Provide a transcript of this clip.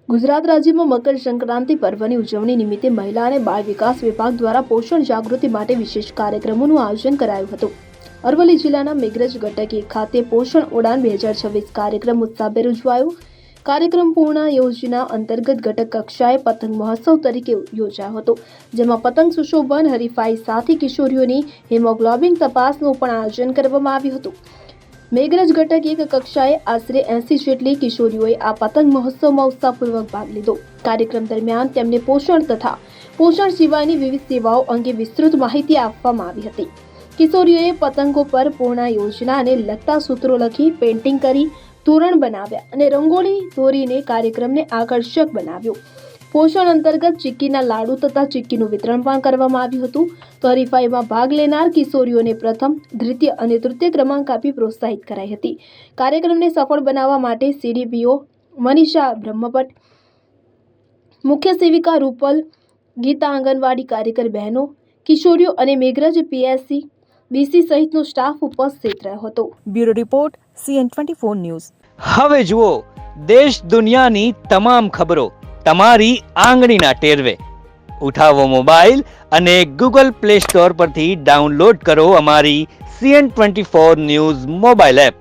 ગુજરાત રાજ્યમાં મકર સંક્રાંતિ પર્વની ઉજવણી નિમિત્તે મહિલા અને બાળ વિકાસ વિભાગ દ્વારા પોષણ જાગૃતિ માટે વિશેષ કાર્યક્રમોનું આયોજન કરાયું હતું। અરવલ્લી જિલ્લાના મેઘરજ ગટકી ખાતે પોષણ ઉડાન 2026 કાર્યક્રમ ઉત્સાહભેર ઉજવાયો। કાર્યક્રમ પૂર્ણ યોજના અંતર્ગત ઘટક કક્ષાએ પતંગ મહોત્સવ તરીકે યોજાયો હતો, જેમાં પતંગ સુશોભન હરીફાઈ સાથે કિશોરીઓની હિમોગ્લોબિન તપાસનું પણ આયોજન કરવામાં આવ્યું હતું। મેઘરજ ઘટક એક કક્ષાએ આશરે 80 જેટલી કિશોરીઓએ આ પતંગ મહોત્સવમાં ઉત્સાહપૂર્વક ભાગ લીધો। કાર્યક્રમ દરમિયાન તેમને પોષણ તથા પોષણ સિવાયની વિવિધ સેવાઓ અંગે વિસ્તૃત માહિતી આપવામાં આવી હતી। કિશોરીઓએ પતંગો પર પૂર્ણ યોજનાને લગતા સૂત્રો લખી, પેઇન્ટિંગ કરી, તોરણ બનાવ્યા અને રંગોળી દોરીને કાર્યક્રમને આકર્ષક બનાવ્યો। પોષણ અંતર્ગત ચીક્કીના લાડુ તથા ચીક્કીનું વિતરણ પણ કરવામાં આવ્યું હતું। તો હરીફાઈમાં ભાગ લેનાર કિશોરીઓને પ્રથમ, દ્વિતીય અને તૃતીય ક્રમાંક આપી પ્રોત્સાહિત કરાઈ હતી। કાર્યક્રમને સફળ બનાવવા માટે CDPO મનીષા બ્રહ્મભટ્ટ, મુખ્ય સેવિકા રૂપલ, ગીતા, આંગણવાડી કાર્યકર બહેનો, કિશોરીઓ અને મેઘરજ PSC BC સહિતનો સ્ટાફ ઉપસ્થિત રહ્યો હતો। Bureau report CN24 news. હવે જુઓ દેશ દુનિયાની તમામ ખબરો તમારી આંગળીના ટેરવે। ઉઠાવો મોબાઈલ અને Google Play Store પરથી ડાઉનલોડ કરો અમારી CN24 ન્યૂઝ મોબાઈલ એપ।